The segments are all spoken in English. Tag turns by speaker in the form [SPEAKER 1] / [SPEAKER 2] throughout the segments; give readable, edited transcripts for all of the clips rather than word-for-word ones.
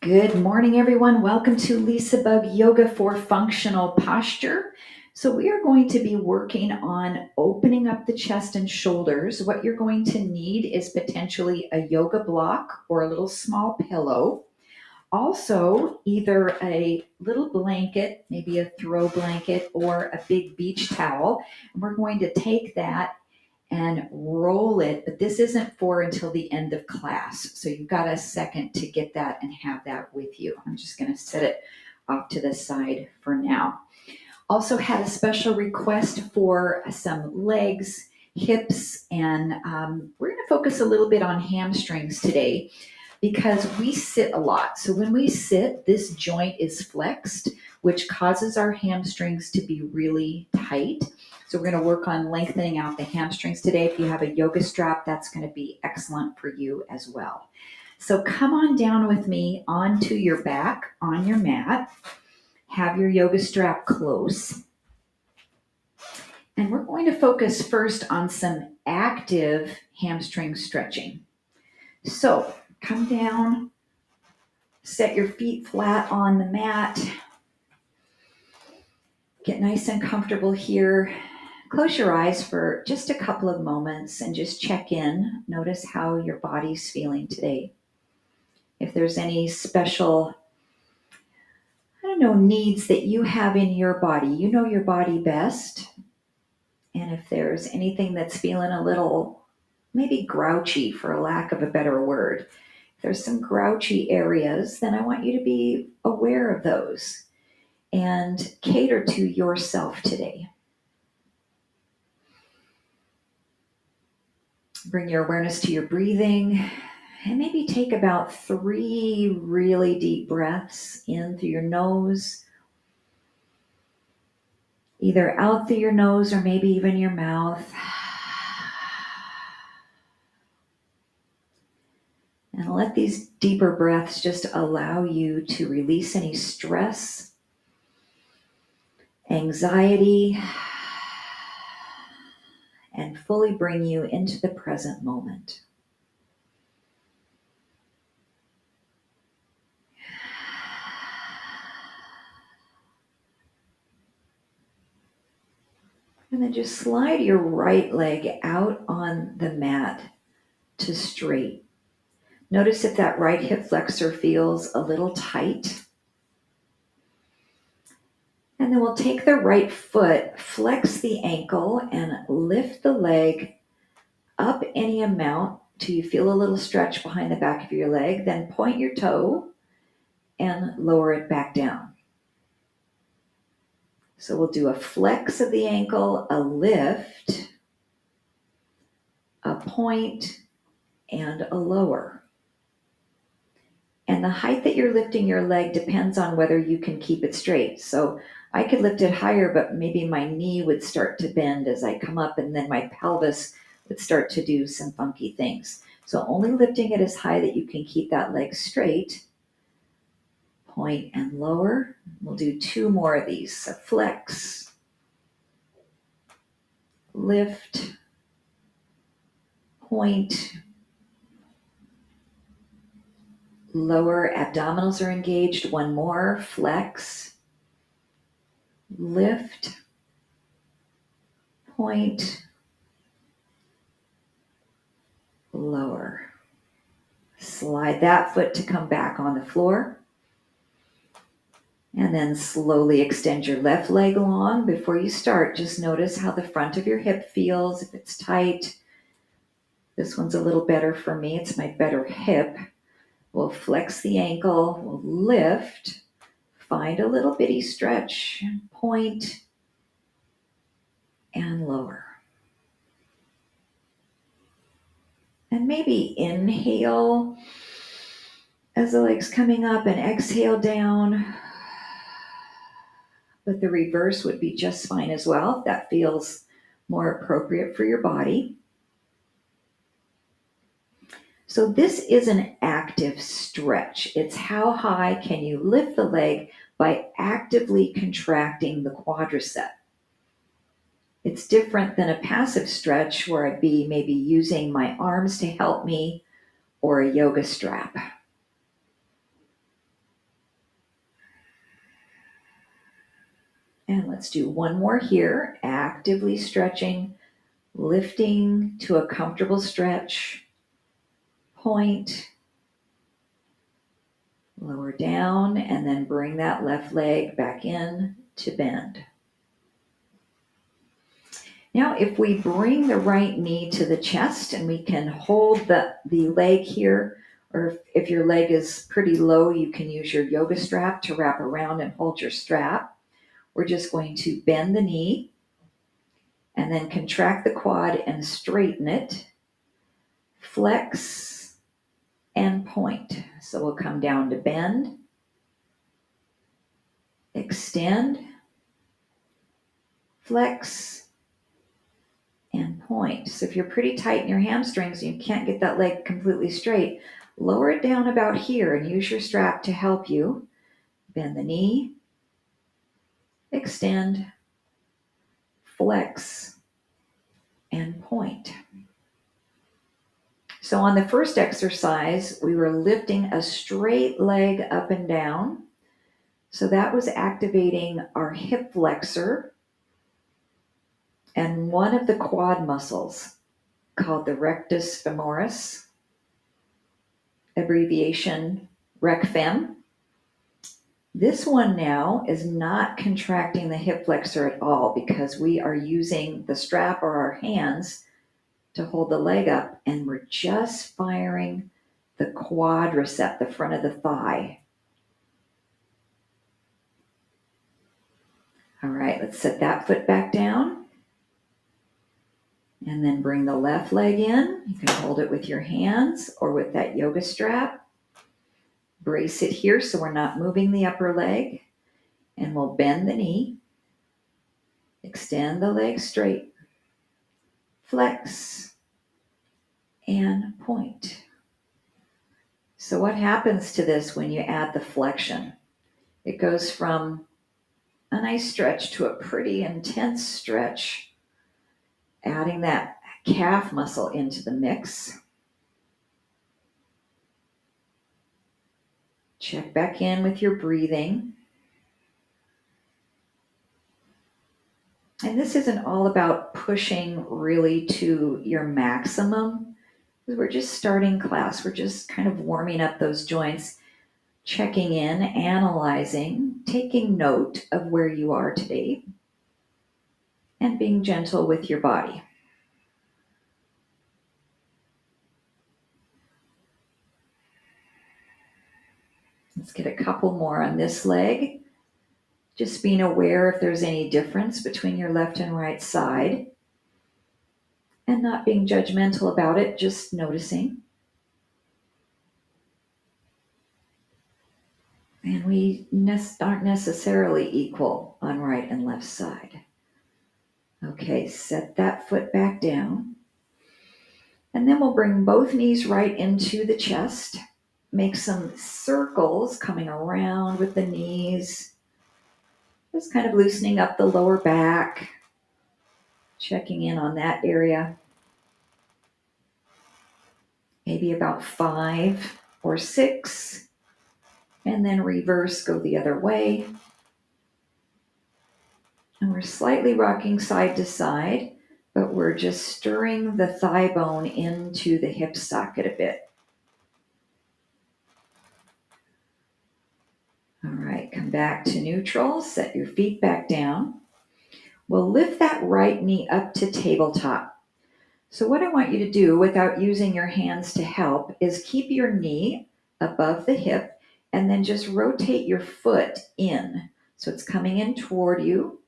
[SPEAKER 1] Good morning, everyone. Welcome to LisaBug Yoga for Functional Posture. So we are going to be working on opening up the chest and shoulders. What you're going to need is potentially a yoga block or a little small pillow. Also, either a little blanket, maybe a throw blanket, or a big beach towel. And we're going to take that and roll it, but this isn't for until the end of class. So you've got a second to get that and have that with you. I'm just going to set it off to the side for now. Also had a special request for some legs, hips, and we're going to focus a little bit on hamstrings today because we sit a lot. So when we sit, this joint is flexed, which causes our hamstrings to be really tight. So we're going to work on lengthening out the hamstrings today. If you have a yoga strap, that's going to be excellent for you as well. So come on down with me onto your back on your mat. Have your yoga strap close. And we're going to focus first on some active hamstring stretching. So come down, set your feet flat on the mat. Get nice and comfortable here. Close your eyes for just a couple of moments and just check in. Notice how your body's feeling today. If there's any special, needs that you have in your body, you know your body best. And if there's anything that's feeling a little, maybe grouchy for a lack of a better word, if there's some grouchy areas, then I want you to be aware of those and cater to yourself today. Bring your awareness to your breathing and maybe take about 3 really deep breaths in through your nose, either out through your nose or maybe even your mouth. And let these deeper breaths just allow you to release any stress, anxiety, and fully bring you into the present moment. And then just slide your right leg out on the mat to straight. Notice if that right hip flexor feels a little tight. And then we'll take the right foot, flex the ankle, and lift the leg up any amount till you feel a little stretch behind the back of your leg. Then point your toe and lower it back down. So we'll do a flex of the ankle, a lift, a point, and a lower. And the height that you're lifting your leg depends on whether you can keep it straight. So I could lift it higher, but maybe my knee would start to bend as I come up, and then my pelvis would start to do some funky things. So only lifting it as high that you can keep that leg straight. Point and lower. We'll do 2 more of these. So flex, lift, point, lower. Abdominals are engaged. 1 more. Flex, lift, point, lower. Slide that foot to come back on the floor. And then slowly extend your left leg long. Before you start, just notice how the front of your hip feels. If it's tight, this one's a little better for me. It's my better hip. We'll flex the ankle, we'll lift, find a little bitty stretch, point, and lower. And maybe inhale as the leg's coming up and exhale down. But the reverse would be just fine as well if that feels more appropriate for your body. So this is an active stretch. It's how high can you lift the leg by actively contracting the quadricep. It's different than a passive stretch where I'd be maybe using my arms to help me or a yoga strap. And let's do one more here, actively stretching, lifting to a comfortable stretch, point, lower down, and then bring that left leg back in to bend. Now, if we bring the right knee to the chest and we can hold the leg here, or if your leg is pretty low, you can use your yoga strap to wrap around and hold your strap. We're just going to bend the knee and then contract the quad and straighten it, flex and point. So we'll come down to bend, extend, flex, and point. So if you're pretty tight in your hamstrings and you can't get that leg completely straight, lower it down about here and use your strap to help you. Bend the knee, extend, flex, and point. So on the first exercise, we were lifting a straight leg up and down. So that was activating our hip flexor and one of the quad muscles called the rectus femoris, abbreviation RecFem. This one now is not contracting the hip flexor at all because we are using the strap or our hands to hold the leg up, and we're just firing the quadricep, the front of the thigh. All right, let's set that foot back down. And then bring the left leg in. You can hold it with your hands or with that yoga strap. Brace it here so we're not moving the upper leg. And we'll bend the knee. Extend the leg straight. Flex. And point. So what happens to this when you add the flexion? It goes from a nice stretch to a pretty intense stretch, adding that calf muscle into the mix. Check back in with your breathing. And this isn't all about pushing really to your maximum. We're just starting class. We're just kind of warming up those joints, checking in, analyzing, taking note of where you are today, and being gentle with your body. Let's get a couple more on this leg. Just being aware if there's any difference between your left and right side. And not being judgmental about it, just noticing. And we aren't necessarily equal on right and left side. Okay, set that foot back down. And then we'll bring both knees right into the chest. Make some circles coming around with the knees. Just kind of loosening up the lower back. Checking in on that area. Maybe about 5 or 6. And then reverse, go the other way. And we're slightly rocking side to side, but we're just stirring the thigh bone into the hip socket a bit. All right, come back to neutral, set your feet back down. We'll lift that right knee up to tabletop. So what I want you to do without using your hands to help is keep your knee above the hip and then just rotate your foot in. So it's coming in toward you,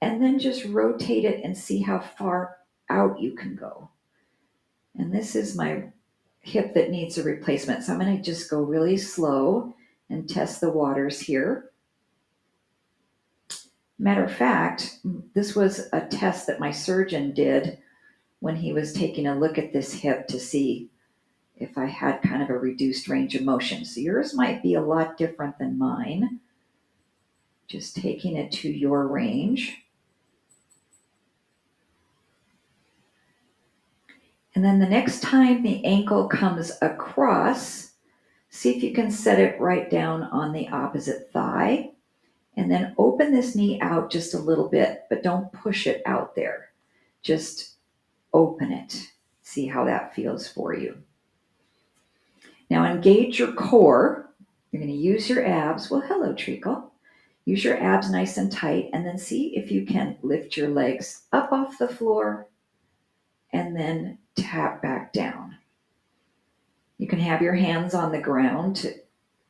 [SPEAKER 1] and then just rotate it and see how far out you can go. And this is my hip that needs a replacement. So I'm going to just go really slow and test the waters here. Matter of fact, this was a test that my surgeon did when he was taking a look at this hip to see if I had kind of a reduced range of motion. So yours might be a lot different than mine. Just taking it to your range. And then the next time the ankle comes across, see if you can set it right down on the opposite thigh. And then open this knee out just a little bit, but don't push it out there. Just open it. See how that feels for you. Now engage your core. You're going to use your abs. Well, hello, Treacle. Use your abs nice and tight, and then see if you can lift your legs up off the floor and then tap back down. You can have your hands on the ground to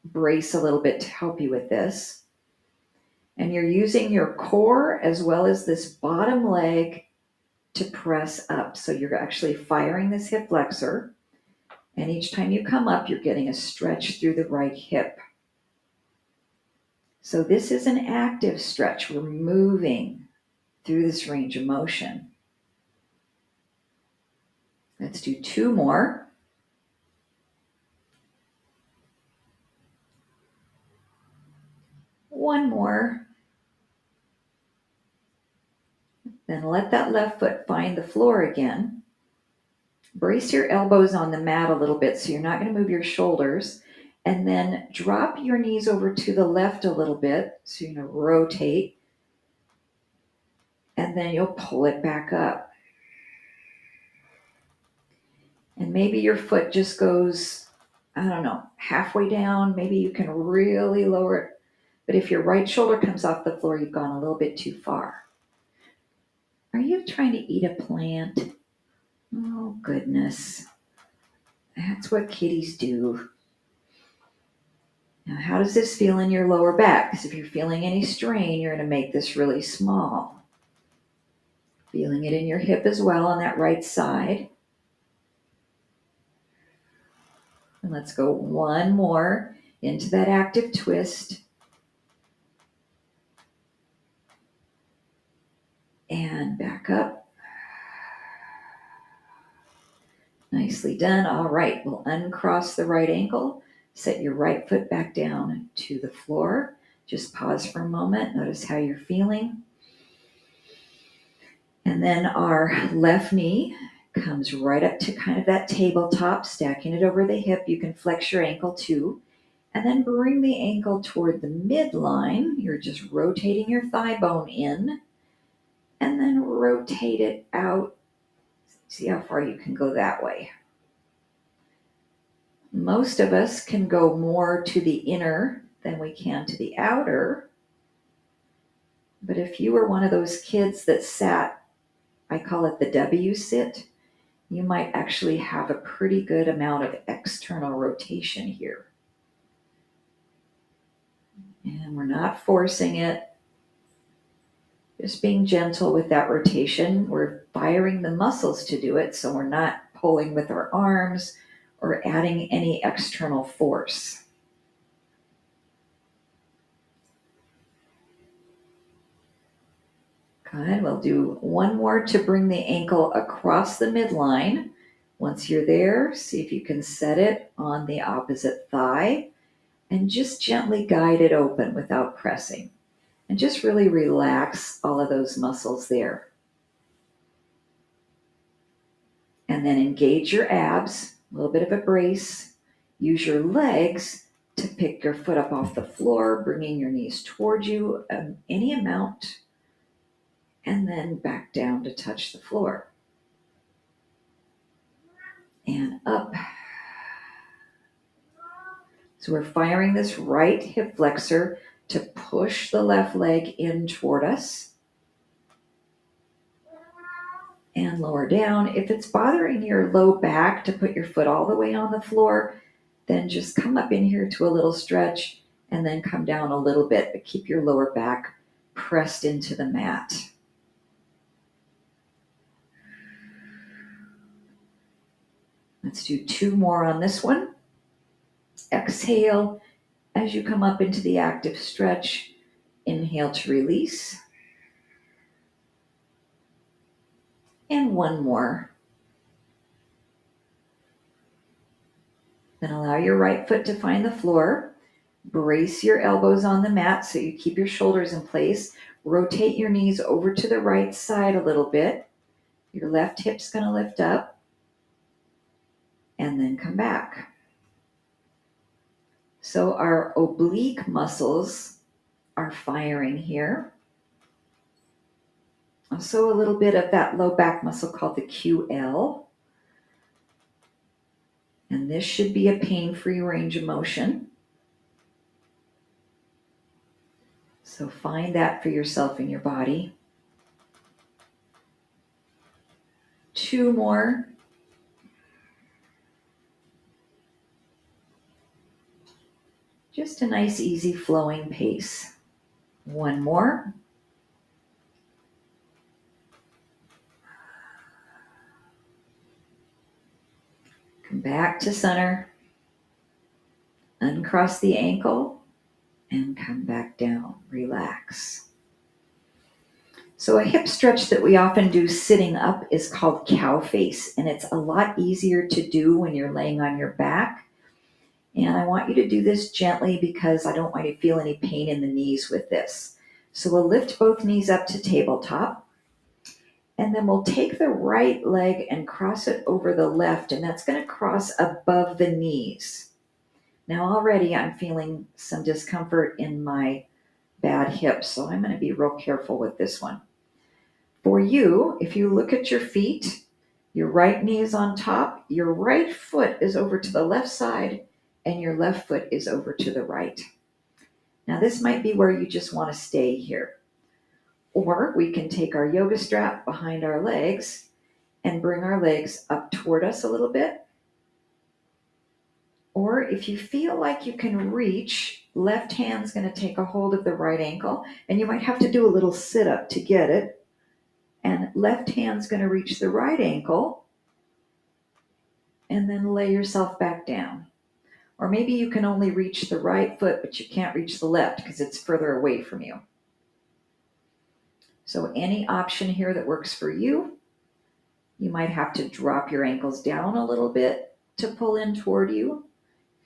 [SPEAKER 1] brace a little bit to help you with this. And you're using your core as well as this bottom leg to press up. So you're actually firing this hip flexor. And each time you come up, you're getting a stretch through the right hip. So this is an active stretch. We're moving through this range of motion. Let's do 2 more. One more. Then let that left foot find the floor again. Brace your elbows on the mat a little bit so you're not going to move your shoulders. And then drop your knees over to the left a little bit. So you're going to rotate. And then you'll pull it back up. And maybe your foot just goes, I don't know, halfway down. Maybe you can really lower it. But if your right shoulder comes off the floor, you've gone a little bit too far. Are you trying to eat a plant? Oh, goodness. That's what kitties do. Now, how does this feel in your lower back? Because if you're feeling any strain, you're going to make this really small. Feeling it in your hip as well on that right side. And let's go one more into that active twist. And back up. Nicely done. All right, we'll uncross the right ankle. Set your right foot back down to the floor. Just pause for a moment. Notice how you're feeling. And then our left knee comes right up to kind of that tabletop, stacking it over the hip. You can flex your ankle too. And then bring the ankle toward the midline. You're just rotating your thigh bone in. And then rotate it out. See how far you can go that way. Most of us can go more to the inner than we can to the outer. But if you were one of those kids that sat, I call it the W sit, you might actually have a pretty good amount of external rotation here. And we're not forcing it. Just being gentle with that rotation. We're firing the muscles to do it, so we're not pulling with our arms or adding any external force. Good. We'll do one more to bring the ankle across the midline. Once you're there, see if you can set it on the opposite thigh and just gently guide it open without pressing. And just really relax all of those muscles there. And then engage your abs, a little bit of a brace. Use your legs to pick your foot up off the floor, bringing your knees towards you, any amount, and then back down to touch the floor. And up. So we're firing this right hip flexor to push the left leg in toward us. And lower down. If it's bothering your low back to put your foot all the way on the floor, then just come up in here to a little stretch and then come down a little bit, but keep your lower back pressed into the mat. Let's do 2 more on this one. Exhale as you come up into the active stretch. Inhale to release. And 1 more. Then allow your right foot to find the floor. Brace your elbows on the mat so you keep your shoulders in place. Rotate your knees over to the right side a little bit. Your left hip's going to lift up. And then come back. So our oblique muscles are firing here. Also a little bit of that low back muscle called the QL. And this should be a pain-free range of motion. So find that for yourself in your body. 2 more. Just a nice, easy flowing pace. 1 more. Come back to center. Uncross the ankle and come back down. Relax. So a hip stretch that we often do sitting up is called cow face, and it's a lot easier to do when you're laying on your back. And I want you to do this gently because I don't want you to feel any pain in the knees with this. So we'll lift both knees up to tabletop, and then we'll take the right leg and cross it over the left, and that's going to cross above the knees. Now already I'm feeling some discomfort in my bad hips, so I'm going to be real careful with this one. For you, if you look at your feet, your right knee is on top, your right foot is over to the left side, and your left foot is over to the right. Now this might be where you just want to stay here. Or we can take our yoga strap behind our legs and bring our legs up toward us a little bit. Or if you feel like you can reach, left hand's going to take a hold of the right ankle, and you might have to do a little sit-up to get it. And left hand's going to reach the right ankle, and then lay yourself back down. Or maybe you can only reach the right foot, but you can't reach the left because it's further away from you. So any option here that works for you. You might have to drop your ankles down a little bit to pull in toward you.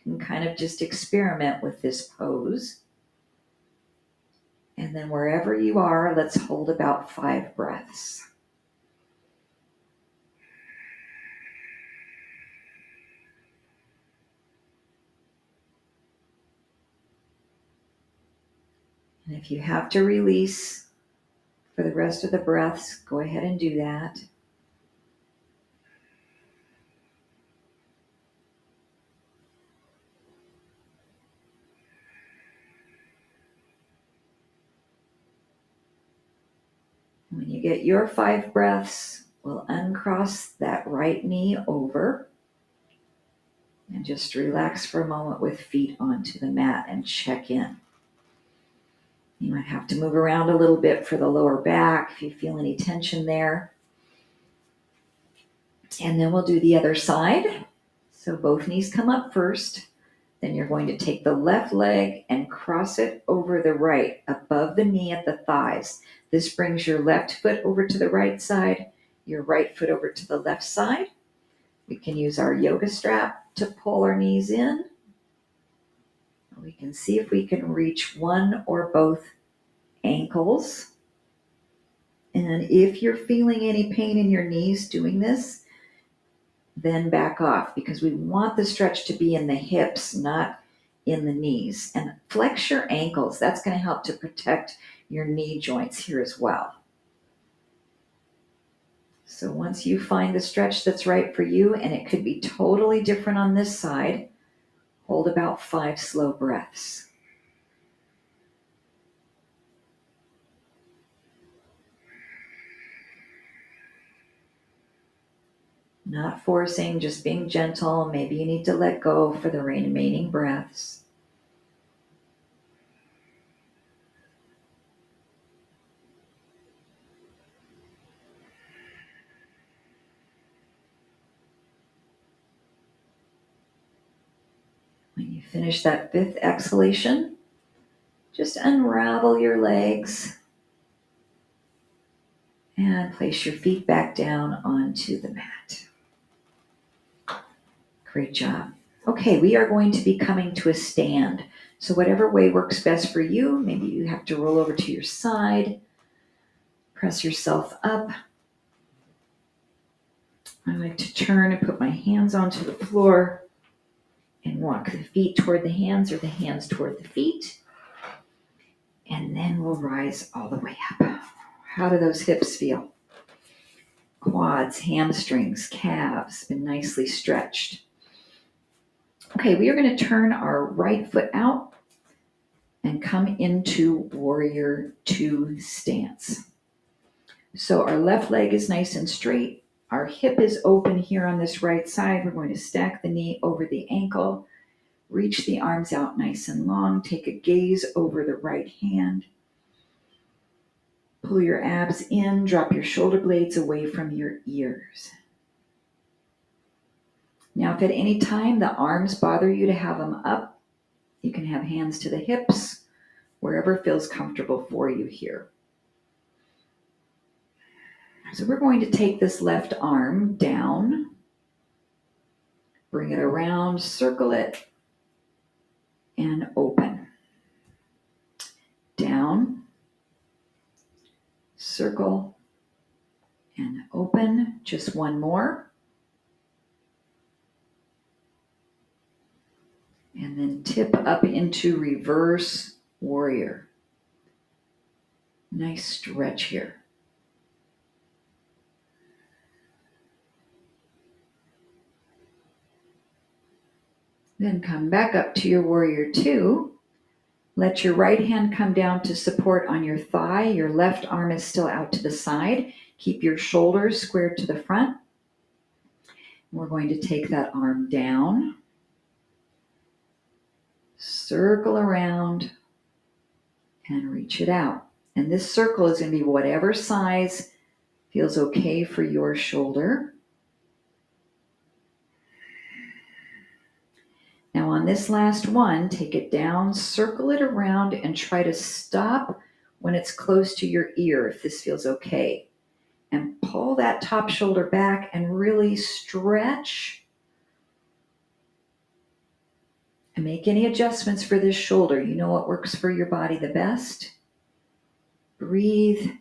[SPEAKER 1] You can kind of just experiment with this pose. And then wherever you are, let's hold about 5 breaths. And if you have to release for the rest of the breaths, go ahead and do that. When you get your 5 breaths, we'll uncross that right knee over and just relax for a moment with feet onto the mat and check in. You might have to move around a little bit for the lower back if you feel any tension there. And then we'll do the other side. So both knees come up first. Then you're going to take the left leg and cross it over the right, above the knee at the thighs. This brings your left foot over to the right side, your right foot over to the left side. We can use our yoga strap to pull our knees in. We can see if we can reach one or both ankles. And if you're feeling any pain in your knees doing this, then back off, because we want the stretch to be in the hips, not in the knees. And flex your ankles. That's going to help to protect your knee joints here as well. So once you find the stretch that's right for you, and it could be totally different on this side, hold about 5 slow breaths. Not forcing, just being gentle. Maybe you need to let go for the remaining breaths. When you finish that 5th exhalation, just unravel your legs and place your feet back down onto the mat. Great job. Okay, we are going to be coming to a stand. So whatever way works best for you, maybe you have to roll over to your side, press yourself up. I like to turn and put my hands onto the floor and walk the feet toward the hands or the hands toward the feet. And then we'll rise all the way up. How do those hips feel? Quads, hamstrings, calves, been nicely stretched. Okay, we are going to turn our right foot out and come into warrior two stance. So our left leg is nice and straight. Our hip is open here on this right side. We're going to stack the knee over the ankle. Reach the arms out nice and long. Take a gaze over the right hand. Pull your abs in. Drop your shoulder blades away from your ears. Now, if at any time the arms bother you to have them up, you can have hands to the hips, wherever feels comfortable for you here. So we're going to take this left arm down, bring it around, circle it, and open. Down, circle, and open. Just one more. And then tip up into reverse warrior. Nice stretch here. Then come back up to your warrior two. Let your right hand come down to support on your thigh. Your left arm is still out to the side. Keep your shoulders squared to the front. We're going to take that arm down, circle around, and reach it out. And this circle is going to be whatever size feels okay for your shoulder. Now on this last one, take it down, circle it around, and try to stop when it's close to your ear, if this feels okay. And pull that top shoulder back and really stretch. And make any adjustments for this shoulder. You know what works for your body the best. Breathe.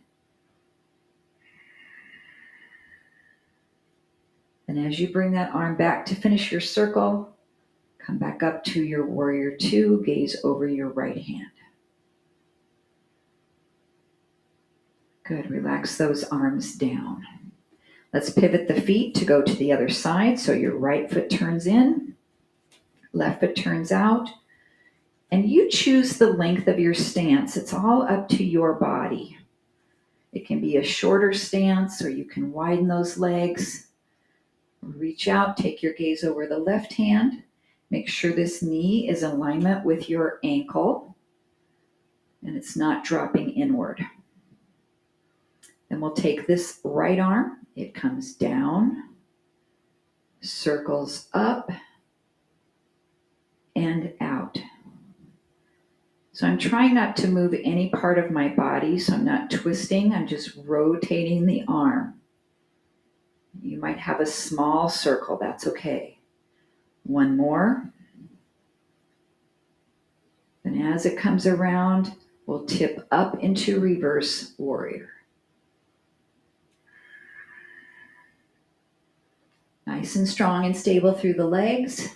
[SPEAKER 1] And as you bring that arm back to finish your circle, come back up to your warrior two, gaze over your right hand. Good, relax those arms down. Let's pivot the feet to go to the other side. So your right foot turns in, left foot turns out, and you choose the length of your stance. It's all up to your body. It can be a shorter stance, or you can widen those legs. Reach out, take your gaze over the left hand. Make sure this knee is in alignment with your ankle and it's not dropping inward. Then we'll take this right arm. It comes down, circles up, and out. So I'm trying not to move any part of my body, so I'm not twisting. I'm just rotating the arm. You might have a small circle. That's okay. One more. And as it comes around, we'll tip up into reverse warrior. Nice and strong and stable through the legs.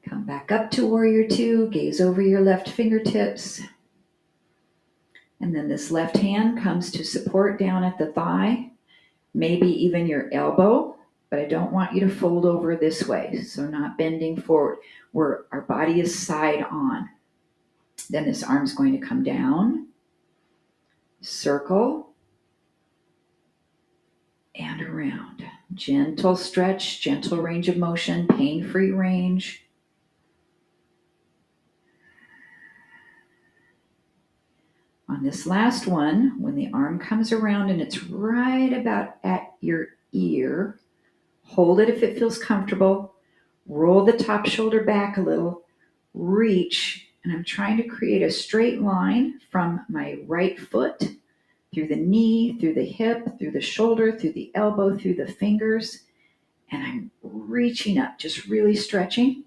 [SPEAKER 1] Come back up to warrior two, gaze over your left fingertips. And then this left hand comes to support down at the thigh, maybe even your elbow, but I don't want you to fold over this way, so not bending forward, where our body is side on. Then this arm's going to come down, circle, and around. Gentle stretch, gentle range of motion, pain-free range. On this last one, when the arm comes around and it's right about at your ear, hold it if it feels comfortable. Roll the top shoulder back a little. Reach, and I'm trying to create a straight line from my right foot through the knee, through the hip, through the shoulder, through the elbow, through the fingers, and I'm reaching up, just really stretching.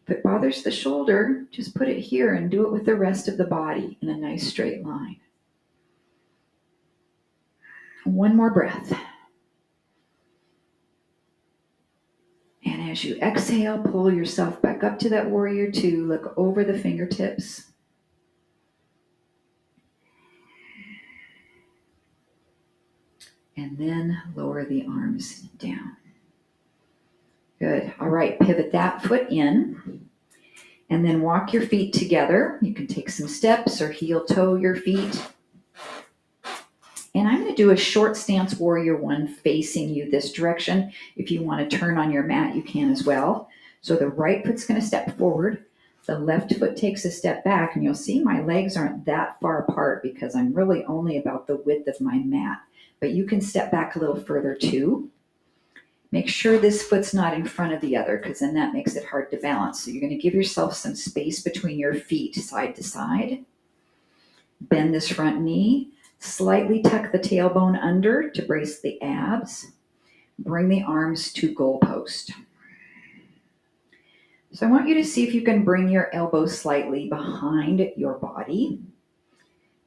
[SPEAKER 1] If it bothers the shoulder, just put it here and do it with the rest of the body in a nice straight line. One more breath. And as you exhale, pull yourself back up to that warrior two. Look over the fingertips. And then lower the arms down. Good. All right, pivot that foot in. And then walk your feet together. You can take some steps or heel toe your feet. And I'm going to do a short stance warrior one facing you this direction. If you want to turn on your mat, you can as well. So the right foot's going to step forward. The left foot takes a step back, and you'll see my legs aren't that far apart because I'm really only about the width of my mat. But you can step back a little further too. Make sure this foot's not in front of the other because then that makes it hard to balance. So you're going to give yourself some space between your feet side to side. Bend this front knee. Slightly tuck the tailbone under to brace the abs. Bring the arms to goalpost. So I want you to see if you can bring your elbows slightly behind your body.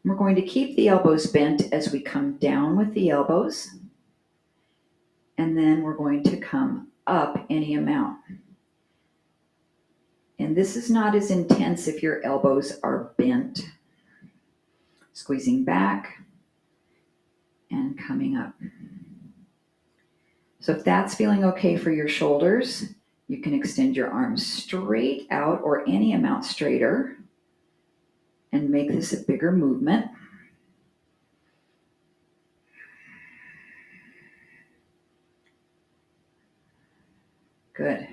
[SPEAKER 1] We're going to keep the elbows bent as we come down with the elbows. And then we're going to come up any amount. And this is not as intense if your elbows are bent. Squeezing back and coming up. So if that's feeling okay for your shoulders, you can extend your arms straight out or any amount straighter and make this a bigger movement. Good.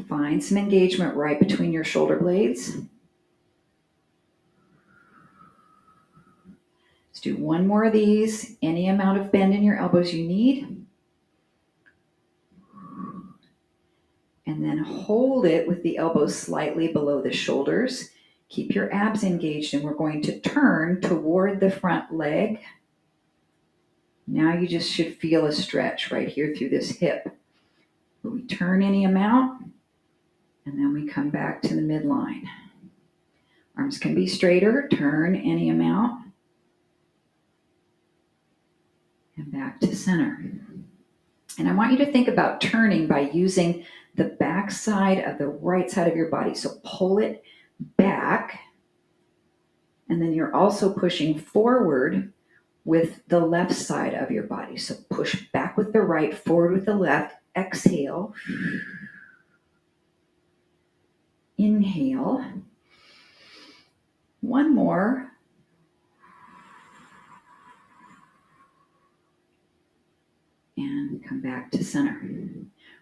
[SPEAKER 1] Find some engagement right between your shoulder blades. Let's do one more of these. Any amount of bend in your elbows you need. And then hold it with the elbows slightly below the shoulders. Keep your abs engaged, and we're going to turn toward the front leg. Now you just should feel a stretch right here through this hip. We turn any amount, and then we come back to the midline. Arms can be straighter, turn any amount, and back to center. And I want you to think about turning by using the back side of the right side of your body. So pull it back, and then you're also pushing forward with the left side of your body. So push back with the right, forward with the left. Exhale. Inhale. One more. And come back to center.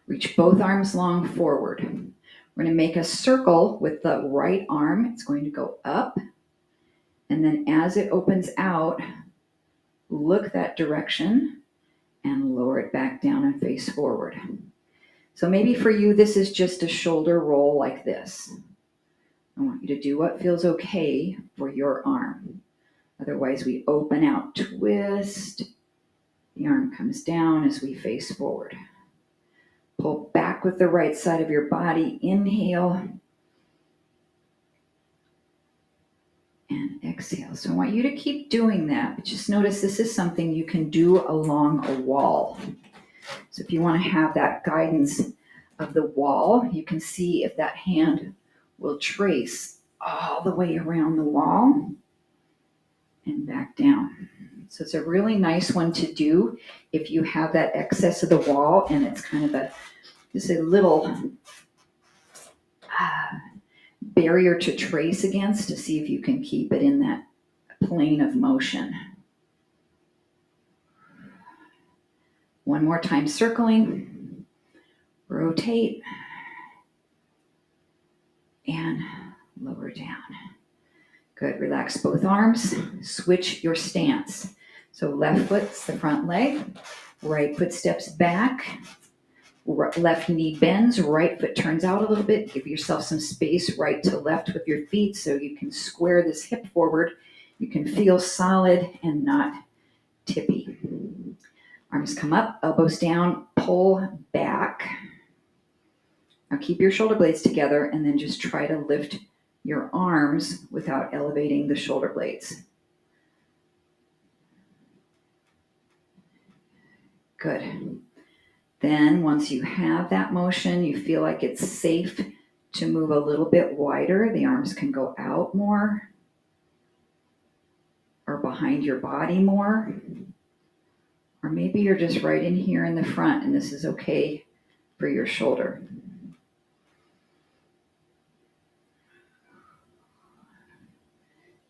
[SPEAKER 1] Reach both arms long forward. We're going to make a circle with the right arm. It's going to go up. And then as it opens out, look that direction and lower it back down and face forward. So maybe for you, this is just a shoulder roll like this. I want you to do what feels okay for your arm. Otherwise, we open out, twist. The arm comes down as we face forward. Pull back with the right side of your body. Inhale. And exhale. So I want you to keep doing that, but just notice this is something you can do along a wall. So if you want to have that guidance of the wall, you can see if that hand will trace all the way around the wall and back down. So it's a really nice one to do if you have that excess of the wall and it's kind of just a little barrier to trace against, to see if you can keep it in that plane of motion. One more time, circling, rotate, and lower down. Good, relax both arms, switch your stance. So left foot's the front leg, right foot steps back, left knee bends, right foot turns out a little bit. Give yourself some space right to left with your feet so you can square this hip forward. You can feel solid and not tippy. Arms come up, elbows down, pull back. Now keep your shoulder blades together and then just try to lift your arms without elevating the shoulder blades. Good. Then once you have that motion, you feel like it's safe to move a little bit wider. The arms can go out more or behind your body more. Or maybe you're just right in here in the front and this is okay for your shoulder.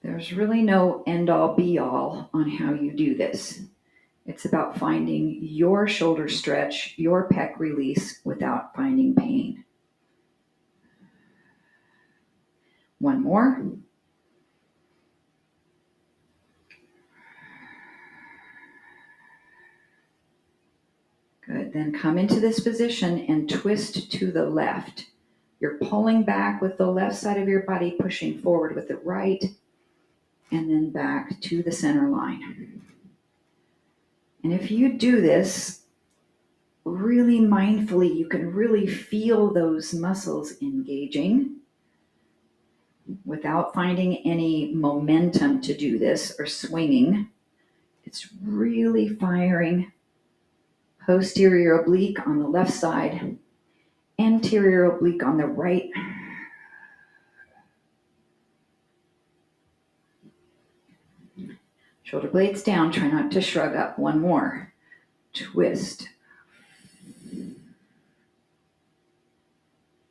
[SPEAKER 1] There's really no end-all be-all on how you do this. It's about finding your shoulder stretch, your pec release without finding pain. One more. Good. Then come into this position and twist to the left. You're pulling back with the left side of your body, pushing forward with the right, and then back to the center line. And if you do this really mindfully, you can really feel those muscles engaging without finding any momentum to do this or swinging. It's really firing posterior oblique on the left side, anterior oblique on the right. Shoulder blades down, try not to shrug up. One more. Twist.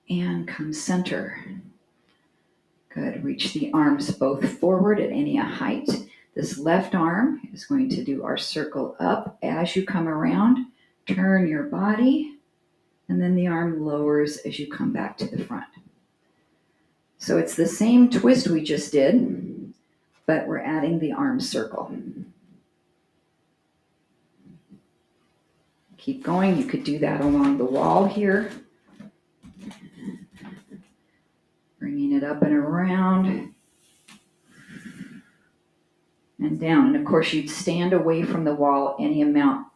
[SPEAKER 1] And come center. Good. Reach the arms both forward at any height. This left arm is going to do our circle up. As you come around, turn your body, and then the arm lowers as you come back to the front. So it's the same twist we just did, but we're adding the arm circle. Keep going. You could do that along the wall here. Bringing it up and around and down. And of course, you'd stand away from the wall any amount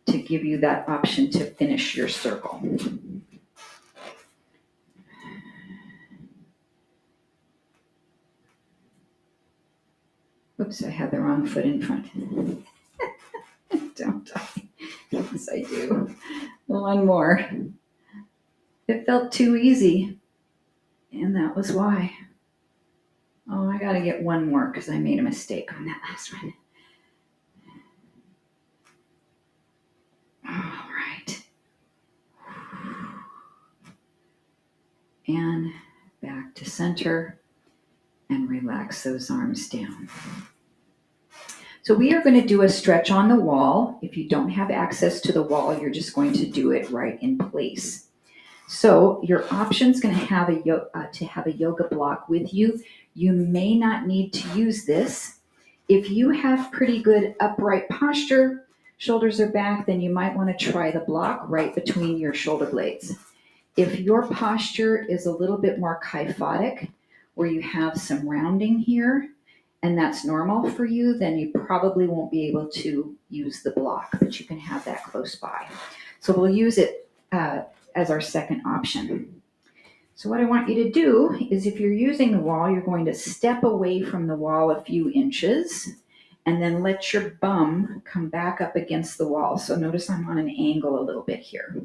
[SPEAKER 1] to give you that option to finish your circle. Oops, I had the wrong foot in front. Don't I? Yes, I do. One more. It felt too easy, and that was why. Oh, I gotta get one more because I made a mistake on that last one. All right. And back to center and relax those arms down. So we are going to do a stretch on the wall. If you don't have access to the wall, you're just going to do it right in place. So your option's going to have a yoga block with you. You may not need to use this. If you have pretty good upright posture, shoulders are back, then you might want to try the block right between your shoulder blades. If your posture is a little bit more kyphotic, where you have some rounding here, and that's normal for you, then you probably won't be able to use the block, but you can have that close by. So we'll use it as our second option. So what I want you to do is if you're using the wall, you're going to step away from the wall a few inches and then let your bum come back up against the wall. So notice I'm on an angle a little bit here.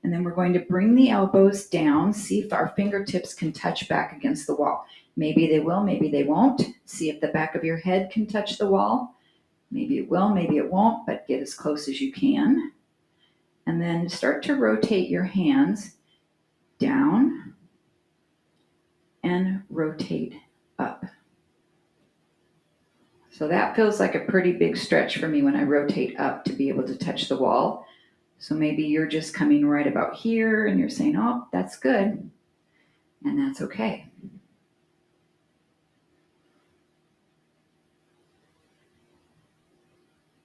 [SPEAKER 1] And then we're going to bring the elbows down, see if our fingertips can touch back against the wall. Maybe they will, maybe they won't. See if the back of your head can touch the wall. Maybe it will, maybe it won't, but get as close as you can. And then start to rotate your hands down and rotate up. So that feels like a pretty big stretch for me when I rotate up to be able to touch the wall. So maybe you're just coming right about here and you're saying, oh, that's good. And that's okay.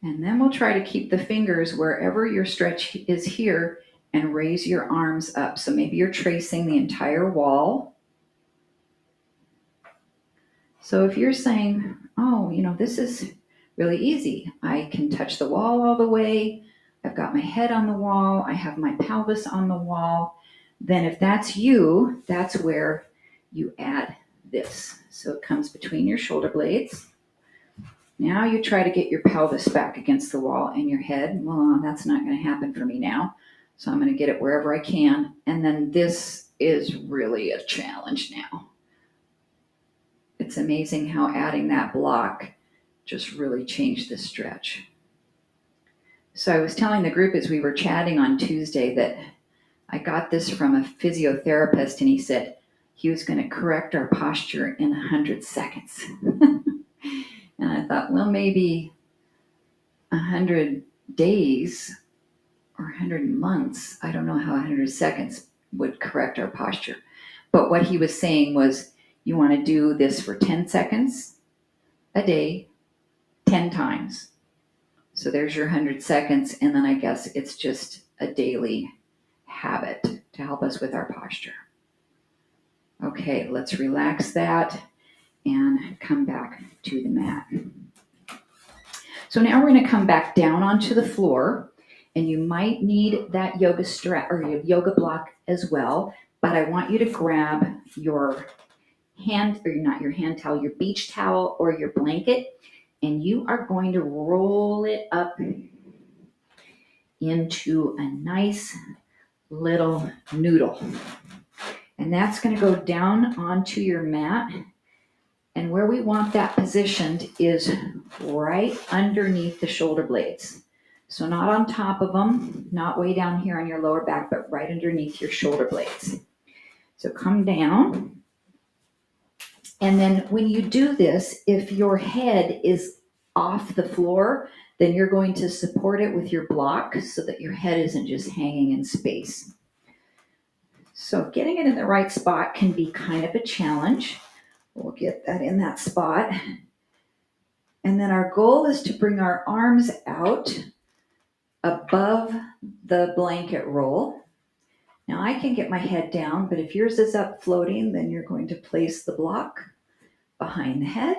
[SPEAKER 1] And then we'll try to keep the fingers wherever your stretch is here and raise your arms up. So maybe you're tracing the entire wall. So if you're saying, oh, this is really easy. I can touch the wall all the way. I've got my head on the wall. I have my pelvis on the wall. Then if that's you, that's where you add this. So it comes between your shoulder blades. Now you try to get your pelvis back against the wall and your head. Well, that's not going to happen for me now. So I'm going to get it wherever I can. And then this is really a challenge now. It's amazing how adding that block just really changed the stretch. So I was telling the group as we were chatting on Tuesday that I got this from a physiotherapist, and he said he was going to correct our posture in 100 seconds. And I thought, well, maybe 100 days or 100 months. I don't know how 100 seconds would correct our posture. But what he was saying was, you want to do this for 10 seconds a day, 10 times. So there's your 100 seconds. And then I guess it's just a daily habit to help us with our posture. Okay, let's relax that and come back to the mat. So now we're going to come back down onto the floor, and you might need that yoga strap or your yoga block as well, but I want you to grab your hand, or not your hand towel, your beach towel or your blanket, and you are going to roll it up into a nice little noodle. And that's going to go down onto your mat. And where we want that positioned is right underneath the shoulder blades. So not on top of them, not way down here on your lower back, but right underneath your shoulder blades. So come down. And then when you do this, if your head is off the floor, then you're going to support it with your block so that your head isn't just hanging in space. So getting it in the right spot can be kind of a challenge. We'll get that in that spot. And then our goal is to bring our arms out above the blanket roll. Now I can get my head down, but if yours is up floating, then you're going to place the block behind the head.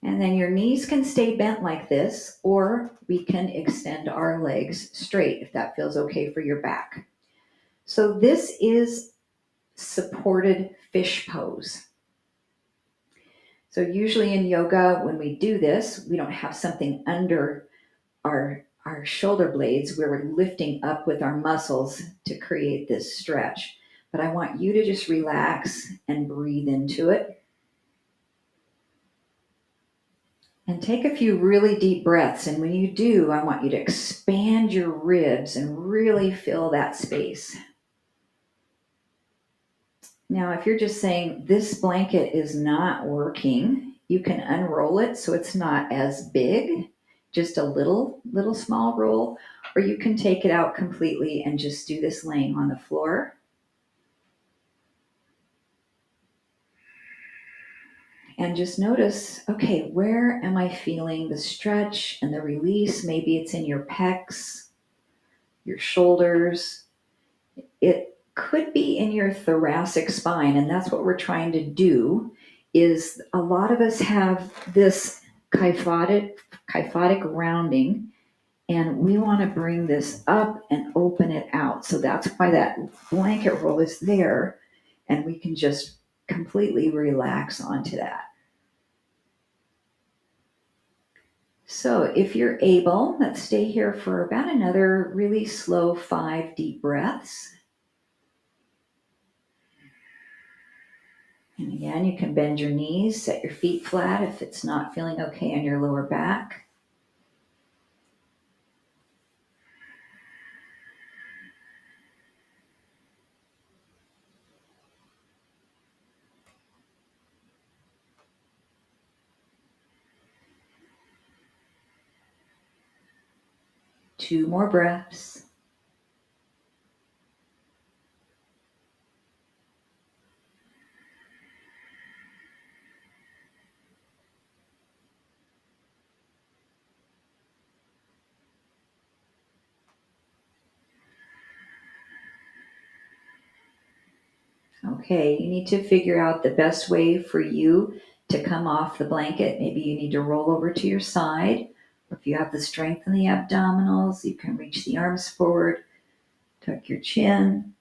[SPEAKER 1] And then your knees can stay bent like this, or we can extend our legs straight if that feels okay for your back. So this is supported fish pose. So usually in yoga, when we do this, we don't have something under our shoulder blades where we're lifting up with our muscles to create this stretch. But I want you to just relax and breathe into it. And take a few really deep breaths. And when you do, I want you to expand your ribs and really fill that space. Now, if you're just saying this blanket is not working, you can unroll it so it's not as big, just a little small roll, or you can take it out completely and just do this laying on the floor. And just notice, okay, where am I feeling the stretch and the release? Maybe it's in your pecs, your shoulders. It could be in your thoracic spine, and that's what we're trying to do. Is a lot of us have this kyphotic rounding, and we want to bring this up and open it out. So that's why that blanket roll is there, and we can just completely relax onto that. So if you're able, let's stay here for about another really slow 5 deep breaths. And again, you can bend your knees, set your feet flat if it's not feeling okay on your lower back. Two more breaths. Okay, you need to figure out the best way for you to come off the blanket. Maybe you need to roll over to your side. If you have the strength in the abdominals, you can reach the arms forward, tuck your chin,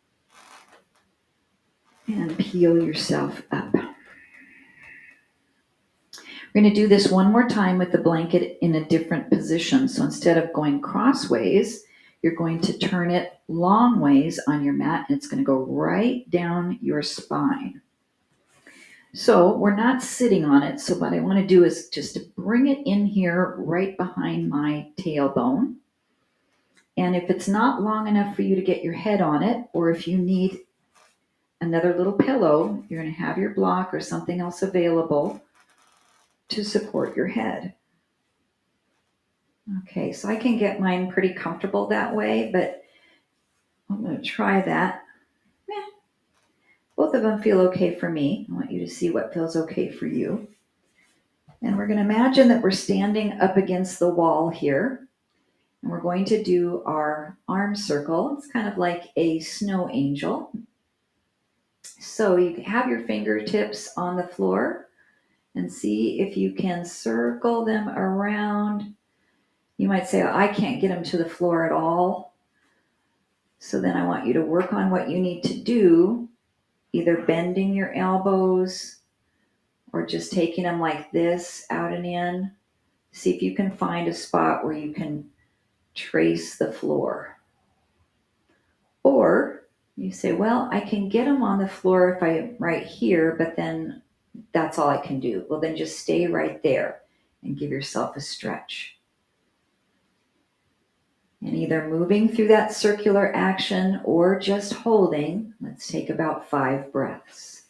[SPEAKER 1] and peel yourself up. We're going to do this one more time with the blanket in a different position. So instead of going crossways, you're going to turn it long ways on your mat, and it's going to go right down your spine. So we're not sitting on it. So what I want to do is just to bring it in here right behind my tailbone. And if it's not long enough for you to get your head on it, or if you need another little pillow, you're going to have your block or something else available to support your head. Okay, so I can get mine pretty comfortable that way, but I'm going to try that. Both of them feel okay for me. I want you to see what feels okay for you. And we're going to imagine that we're standing up against the wall here. And we're going to do our arm circle. It's kind of like a snow angel. So you have your fingertips on the floor and see if you can circle them around. You might say, I can't get them to the floor at all. So then I want you to work on what you need to do, either bending your elbows or just taking them like this out and in. See if you can find a spot where you can trace the floor. Or you say, well, I can get them on the floor if I'm right here, but then that's all I can do. Well, then just stay right there and give yourself a stretch. And either moving through that circular action or just holding. Let's take about 5 breaths.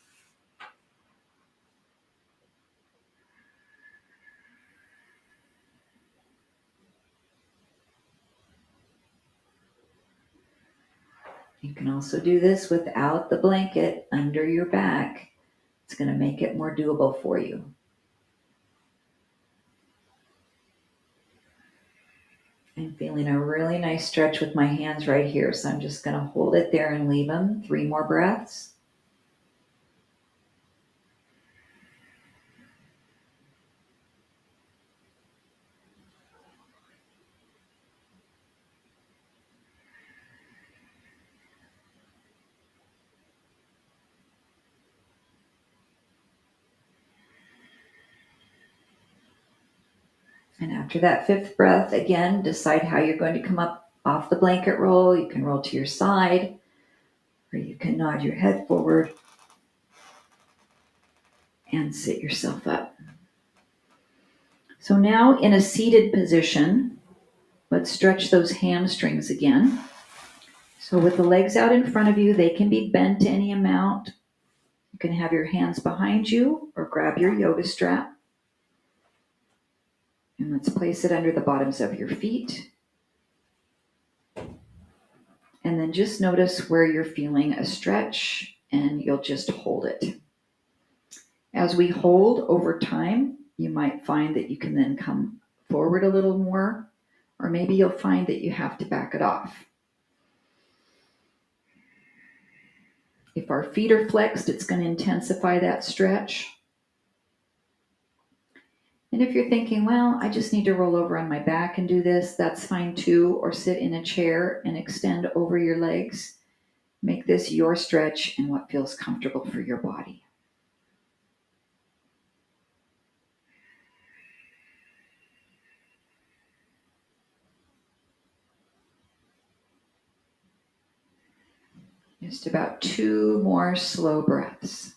[SPEAKER 1] You can also do this without the blanket under your back. It's going to make it more doable for you. I'm feeling a really nice stretch with my hands right here, so I'm just going to hold it there and leave them. 3 more breaths. And after that 5th breath, again, decide how you're going to come up off the blanket roll. You can roll to your side, or you can nod your head forward and sit yourself up. So now in a seated position, let's stretch those hamstrings again. So with the legs out in front of you, they can be bent to any amount. You can have your hands behind you or grab your yoga strap. And let's place it under the bottoms of your feet. And then just notice where you're feeling a stretch, and you'll just hold it. As we hold over time, you might find that you can then come forward a little more, or maybe you'll find that you have to back it off. If our feet are flexed, it's going to intensify that stretch. And if you're thinking, well, I just need to roll over on my back and do this, that's fine too. Or sit in a chair and extend over your legs. Make this your stretch and what feels comfortable for your body. Just about 2 more slow breaths.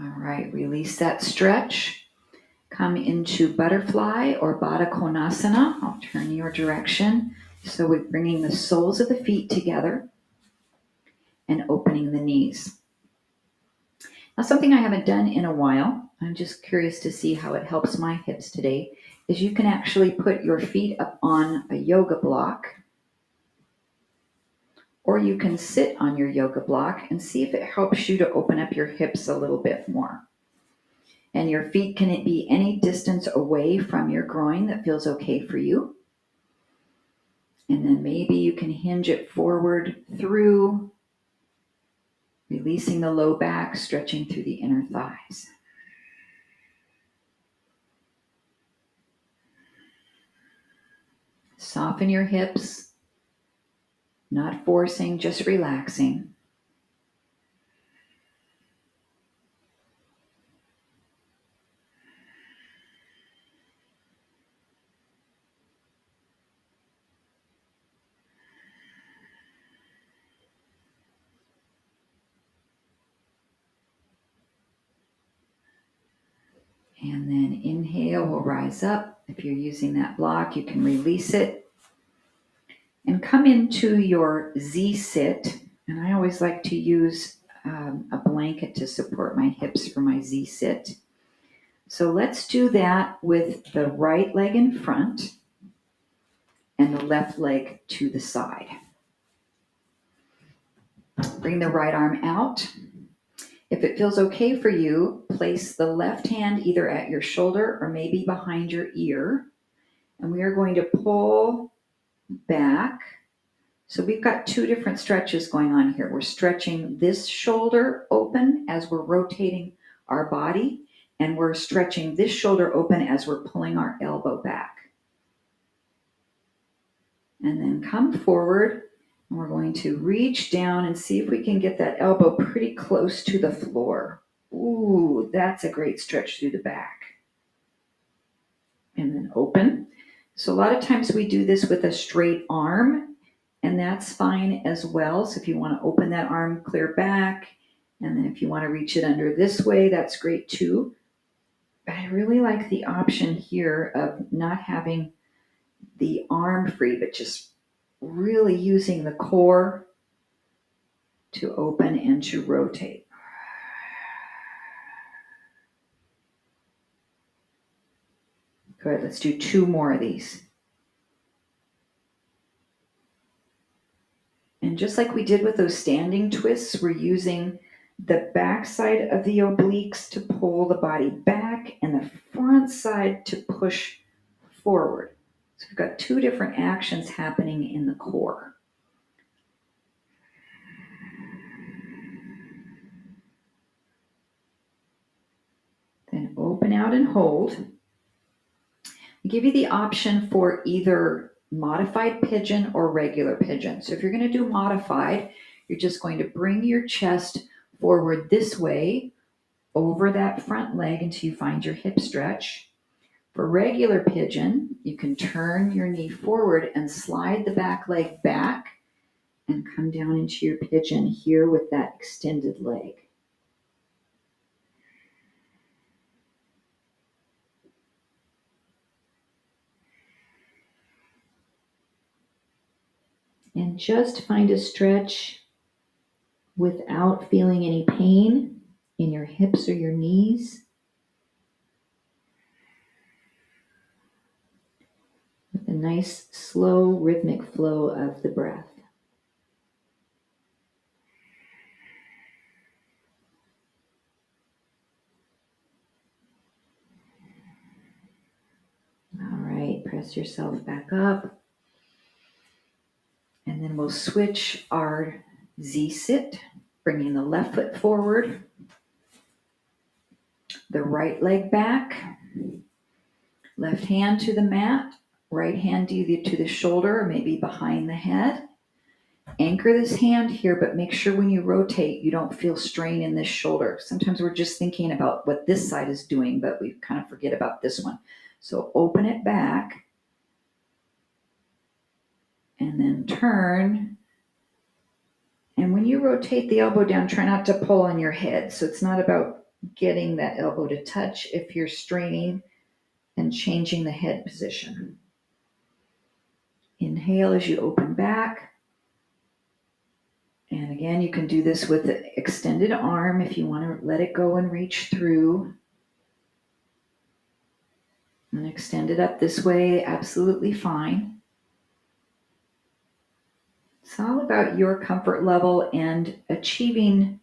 [SPEAKER 1] All right, release that stretch. Come into butterfly or Baddha Konasana. I'll turn your direction. So we're bringing the soles of the feet together and opening the knees. Now, something I haven't done in a while, I'm just curious to see how it helps my hips today, is you can actually put your feet up on a yoga block, or you can sit on your yoga block and see if it helps you to open up your hips a little bit more. And your feet can be any distance away from your groin that feels okay for you. And then maybe you can hinge it forward through, releasing the low back, stretching through the inner thighs. Soften your hips, not forcing, just relaxing. And then inhale, we'll rise up. If you're using that block, you can release it. And come into your Z sit. And I always like to use a blanket to support my hips for my Z sit. So let's do that with the right leg in front and the left leg to the side. Bring the right arm out. If it feels okay for you, place the left hand either at your shoulder or maybe behind your ear. And we are going to pull back. So we've got two different stretches going on here. We're stretching this shoulder open as we're rotating our body, and we're stretching this shoulder open as we're pulling our elbow back. And then come forward, and we're going to reach down and see if we can get that elbow pretty close to the floor. Ooh, that's a great stretch through the back. And then open. So a lot of times we do this with a straight arm, and that's fine as well. So if you want to open that arm clear back, and then if you want to reach it under this way, that's great too. But I really like the option here of not having the arm free, but just really using the core to open and to rotate. Good, let's do two more of these. And just like we did with those standing twists, we're using the back side of the obliques to pull the body back and the front side to push forward. So we've got two different actions happening in the core. Then open out and hold. We give you the option for either modified pigeon or regular pigeon. So if you're going to do modified, you're just going to bring your chest forward this way over that front leg until you find your hip stretch. For regular pigeon, you can turn your knee forward and slide the back leg back and come down into your pigeon here with that extended leg. And just find a stretch without feeling any pain in your hips or your knees. With a nice, slow, rhythmic flow of the breath. All right, press yourself back up. And then we'll switch our Z-sit, bringing the left foot forward, the right leg back, left hand to the mat, right hand either to the shoulder or maybe behind the head. Anchor this hand here, but make sure when you rotate, you don't feel strain in this shoulder. Sometimes we're just thinking about what this side is doing, but we kind of forget about this one. So open it back and then turn. And when you rotate the elbow down, try not to pull on your head. So it's not about getting that elbow to touch if you're straining and changing the head position. Inhale as you open back. And again, you can do this with the extended arm if you want to let it go and reach through. And extend it up this way, absolutely fine. It's all about your comfort level and achieving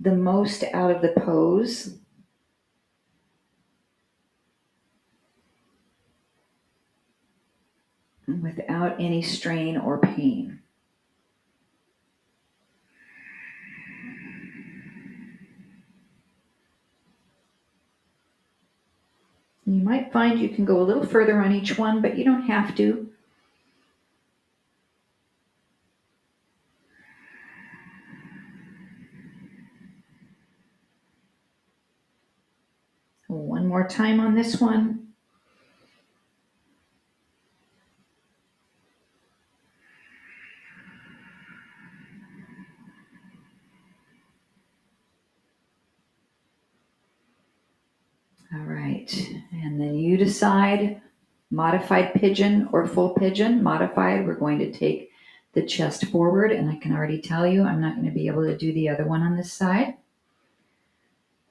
[SPEAKER 1] the most out of the pose. Without any strain or pain. You might find you can go a little further on each one, but you don't have to. One more time on this one. All right, and then you decide, modified pigeon or full pigeon. Modified, we're going to take the chest forward, and I can already tell you I'm not going to be able to do the other one on this side.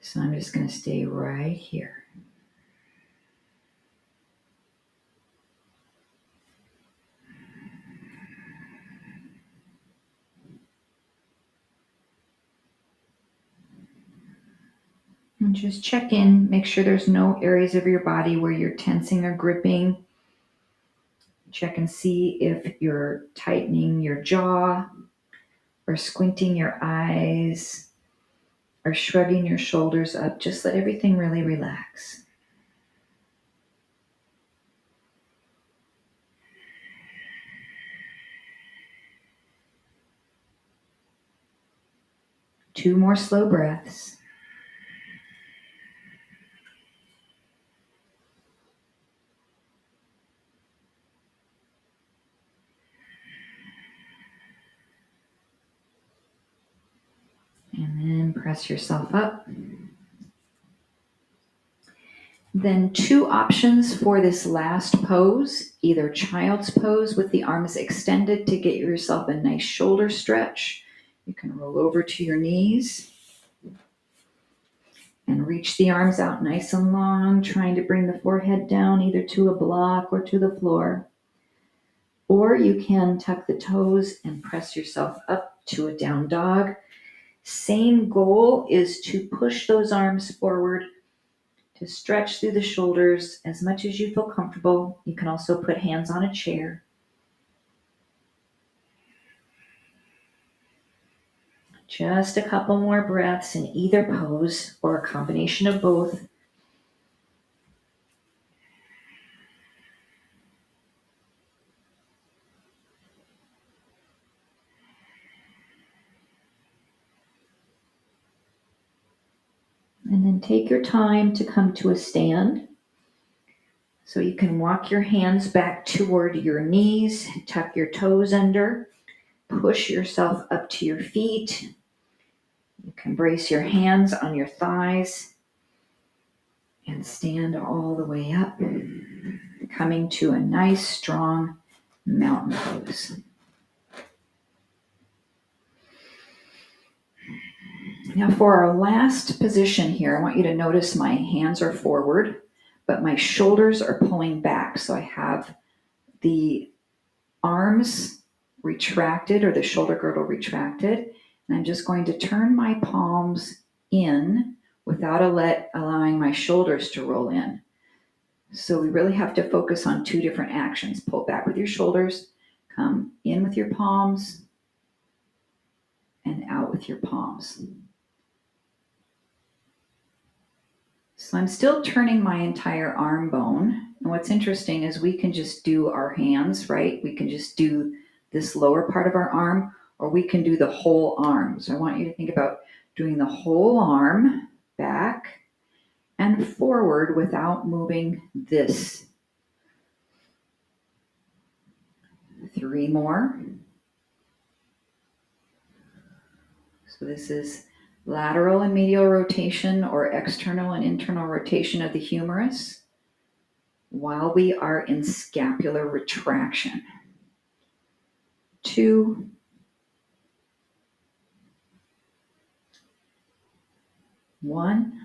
[SPEAKER 1] So I'm just going to stay right here. And just check in, make sure there's no areas of your body where you're tensing or gripping. Check and see if you're tightening your jaw or squinting your eyes or shrugging your shoulders up. Just let everything really relax. Two more slow breaths. And then press yourself up. Then two options for this last pose, either child's pose with the arms extended to get yourself a nice shoulder stretch. You can roll over to your knees and reach the arms out nice and long, trying to bring the forehead down either to a block or to the floor. Or you can tuck the toes and press yourself up to a down dog. Same goal is to push those arms forward, to stretch through the shoulders as much as you feel comfortable. You can also put hands on a chair. Just a couple more breaths in either pose or a combination of both. And then take your time to come to a stand. So you can walk your hands back toward your knees, tuck your toes under, push yourself up to your feet. You can brace your hands on your thighs and stand all the way up, coming to a nice, strong mountain pose. Now for our last position here, I want you to notice my hands are forward, but my shoulders are pulling back. So I have the arms retracted or the shoulder girdle retracted. And I'm just going to turn my palms in without allowing my shoulders to roll in. So we really have to focus on two different actions. Pull back with your shoulders, come in with your palms, and out with your palms. So I'm still turning my entire arm bone. And what's interesting is we can just do our hands, right? We can just do this lower part of our arm, or we can do the whole arm. So I want you to think about doing the whole arm back and forward without moving this. 3 more. So this is lateral and medial rotation or external and internal rotation of the humerus while we are in scapular retraction. 2, 1,